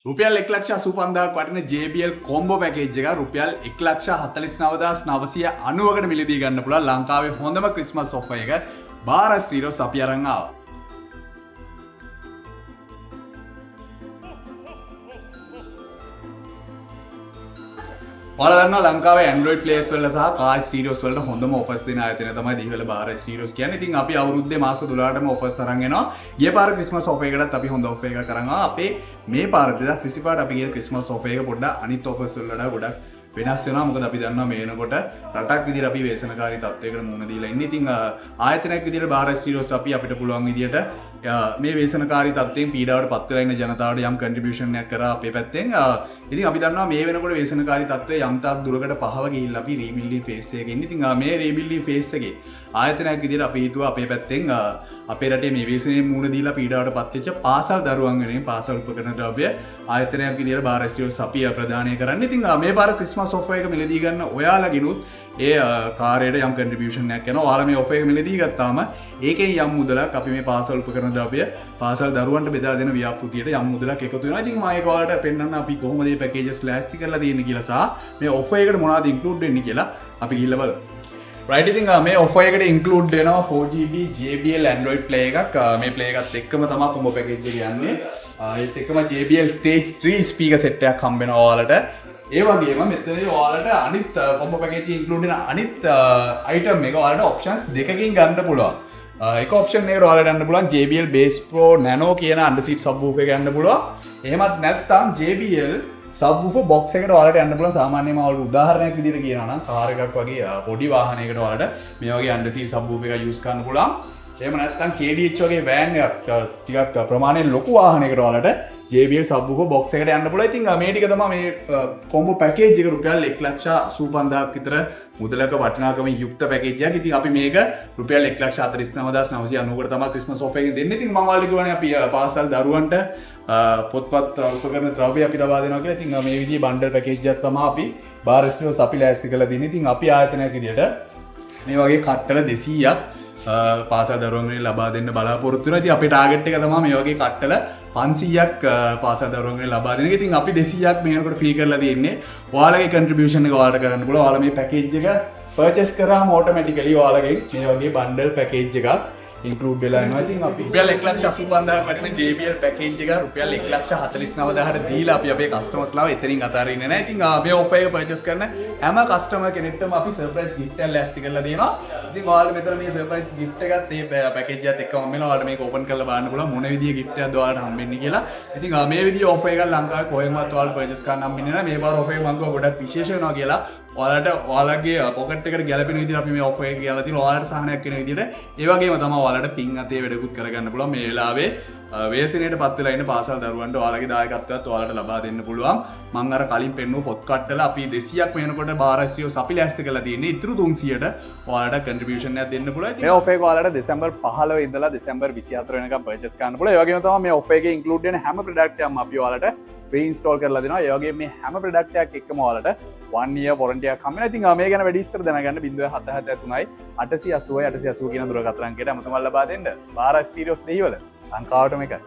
රුපියල් 1,85,000ක් වටින JBL කොම්බෝ package එක රුපියල් 1,49,990කට මිලදී ගන්න පුළුවන් ලංකාවේ හොඳම ක්‍රිස්මස් ඔෆර් එක බාර ස්ටීරියෝස් අපි අරන් ආවා. ඔයාලා දන්නවා ලංකාවේ Android players වල සහ car stereos වලට හොඳම offers දෙන ආයතනය තමයි දිවිවල බාර stereos කියන්නේ. ඉතින් අපි අවුරුද්දේ මාස 12ටම offers අරන් එනවා. ගිය පාර Christmas offer එකකටත් අපි හොඳ offer එකක් අරන් ආවා. අපේ මේ පාර 2025 ට අපි ගිය Christmas offer එක පොඩ්ඩක් අනිත් offers වලට වඩා ගොඩක් වෙනස් වෙනවා. මොකද අපි දන්නවා මේ වෙනකොට රටක් විදිහට අපි වේසනකාරී තත්ත්වයකට මුහුණ දීලා ඉන්නේ. ඉතින් ආයතනයක් විදිහට බාර stereos අපි අපිට පුළුවන් විදිහට මේ වේසනකාරී තත්ත්වයෙන් පීඩාවට පත් වෙලා ඉන්න ජනතාවට යම් කන්ට්‍රිබියුෂන් එකක් කරා අපේ පැත්තෙන්. ඉතින් අපි දන්නවා මේ වෙනකොට වේසනකාරී තත්ත්වය යම් තාක් දුරකට පහව ගිහිල්ලා අපි රීබිල්ඩින් ෆේස් එකේ ඉන්නේ. ඉතින් මේ රීබිල්ඩින් ෆේස් එකේ ආයතනයක් විදිහට අපි හිතුවා අපේ පැත්තෙන් අපේ රටේ මේ වේසනයෙන් මුහුණ දීලා පීඩාවට පත් වෙච්ච පාසල් දරුවන් වෙනුවෙන් පාසල් උපකරණ ද්‍රව්‍ය ආයතනයක් විදිහට බාර ස්ටීරියෝස් අපි ප්‍රදානය කරන්න. ඉතින් මේ පාර ක්‍රිස්මස් ඔෆර් එක මිලදී ගන්න ඔයාලගිනුත් ඒ කාර්යයට යම් කන්ට්‍රිබියුෂන් එකක් යනවා. ඔයාලා මේ ඔෆර් එක මිලදී ගත්තාම ඒකෙන් යම් මුදලක් අපි මේ පාසල් උපකරණ ද්‍රව්‍ය පාසල් දරුවන්ට බෙදා දෙන ව්‍යාපෘතියට යම් මුදලක් එකතු වෙනවා. ඉතින් මම ඒක ඔයාලට පෙන්නන්න අපි කොහොමද මේ පැකේජස් ලෑස්ති කරලා තියෙන්නේ කියලා සහ මේ ඔෆර් එකට මොනවද ඉන්ක්ලූඩ් වෙන්නේ කියලා අපි ගිහිල්ලා බලමු. right ඉතින් මේ ඔෆර් එකට ඉන්ක්ලූඩ් වෙනවා 4GB JBL Android play එකක්. මේ play එකත් එක්කම තමයි කොම්බෝ පැකේජ් එක යන්නේ. ඒත් එක්කම JBL Stage 3 speaker set එකක් හම්බ වෙනවා ඔයාලට. ඒ වගේම මෙතනදී ඔයාලට අනිත් කොම්බෝ පැකේජ් එකේ ඉන්ක්ලූඩ් වෙන අනිත් item එක ඔයාලට options දෙකකින් ගන්න පුළුවන්. එක option එකකට ඔයාලට ගන්න පුළුවන් JBL Bass Pro Nano කියන underseat subwoofer එක ගන්න පුළුවන්. එහෙමත් නැත්නම් JBL subwoofer box එකට ඔයාලට යන්න පුළුවන්. සාමාන්‍යයෙන් මම ඔයාලට උදාහරණයක් විදිහට කියනවා නම් කාර් එකක් වගේ පොඩි වාහනයකට ඔයාලට මේ වගේ underseat subwoofer එකක් use කරන්න පුළුවන්. එහෙම නැත්නම් KDH වගේ van එකක් ටිකක් ප්‍රමාණයෙන් ලොකු වාහනයකට ඔයාලට JBL subwoofer box එකට යන්න පුළුවන්. ඉතින් මේ ටික තමයි මේ කොම්බෝ පැකේජ් එක රුපියල් 1,85,000ක් විතර මුදලක වටිනාකම යුක්ත පැකේජ් එකක්. ඉතින් අපි මේක රුපියල් 1,49,990කට තමයි ක්‍රිස්මස් ඔෆර් එකෙන් දෙන්නේ. ඉතින් මම ඔයාලට කියවනේ අපි පාසල් දරුවන්ට පොත්පත් උපකරණ ද්‍රව්‍ය අපි ලබා දෙනවා කියලා. ඉතින් මේ විදිහේ බණ්ඩල් පැකේජ් එකක් තමයි අපි බාර ස්ටීරියෝස් අපි ලෑස්ති කරලා දෙන්නේ. ඉතින් අපි ආයතනයක් විදිහට මේ වගේ කට්ටල 200ක් පාසල් දරුවන්ට ලබා දෙන්න බලාපොරොත්තු වෙනවා. ඉතින් අපේ ටාගට් එක තමයි මේ වගේ කට්ටල 500ක් පාසල් දරුවන්ට ලබා දෙන එක. ඉතින් අපි 200ක් මේ වෙනකොට ෆ්‍රී කරලා තියෙන්නේ. ඔයාලගේ කන්ට්‍රිබියුෂන් එක ඔයාලට කරන්න පුළුවන්. ඔයාලා මේ පැකේජ් එක පර්චේස් කරාම ඔටෝමැටිකලි ඔයාලගෙන් මේ වගේ බණ්ඩල් පැකේජ් එකක් ඉන්ක්ලූඩ් වෙලා එනවා. ඉතින් අපි රුපියල් 1,85,000ක් වටින JBL පැකේජ් එක රුපියල් 1,49,990ට දීලා අපි අපේ කස්ටමර්ස්ලාව එතනින් අතාරින්නේ නැහැ. ඉතින් මේ ඔෆර් එක පර්චේස් කරන හැම කස්ටමර් කෙනෙක්ටම අපි සර්ප්‍රයිස් ගිෆ්ට් එකක් ලෑස්ති කරලා දෙනවා. ඉතින් ඔයාලා මෙතන මේ සර්ප්‍රයිස් ගිෆ්ට් එකත් මේ පැකේජ් එකත් එක්කම වෙනවා. ඔයාලට මේක ඕපන් කරලා බලන්න පුළුවන් මොන විදිහේ ගිෆ්ට් එකක්ද ඔයාලට හම්බෙන්නේ කියලා. ඉතින් මේ විදිහේ ඔෆර් එකක් ලංකාවේ කොහෙන්වත් ඔයාලට පර්චේස් කරන්න හම්බෙන්නේ නැහැ. මේ පාර ඔෆර් එක මම ගොඩක් විශේෂ වෙනවා කියලා. ඔයාලට ඔයාලගේ පොකට් එකට ගැලපෙන විදිහට අපි මේ ඔෆර් එක කියලා තියෙනවා. ඔයාලට සහනයක් වෙන විදිහට. ඒ වගේම තමයි ඔයාලට පින් අතේ වැඩකුත් කරගන්න පුළුවන්. මේ වෙලාවේ වේසනයට පත් වෙලා ඉන්න පාසල් දරුවන්ට ඔයාලගේ දායකත්වයත් ඔයාලට ලබා දෙන්න පුළුවන්. මම අර කලින් පෙන්නුව පොත් කට්ටල අපි 200ක් වෙනකොට බාර ස්ටීරියෝස් අපි ලෑස්ති කරලා තියෙන්නේ. ඉතුරු 300ට ඔයාලට කන්ට්‍රිබියුෂන් එකක් දෙන්න පුළුවන්. මේ ඔෆර් එක ඔයාලට දෙසැම්බර් 15 ඉඳලා දෙසැම්බර් 24 වෙනකම් පර්චේස් කරන්න පුළුවන්. ඒ වගේම තමයි මේ ඔෆර් එකේ ඉන්ක්ලූඩ් වෙන හැම ප්‍රොඩක්ට් එකක්ම අපි ඔයාලට ෆ්‍රී ඉන්ස්ටෝල් කරලා දෙනවා. ඒ වගේම මේ හැම ප්‍රොඩක්ට් එකක් එක්කම ඔයාලට 1 year warranty එකක් හම්බ වෙනවා. ඉතින් මේ ගැන වැඩි විස්තර දැනගන්න 0773 880 880 කියන දුරකථන අංකයට අමතකව ලබා දෙන්න. බාර ස්ටීරියෝස් දෙහිවල ලංකාවටම එකයි.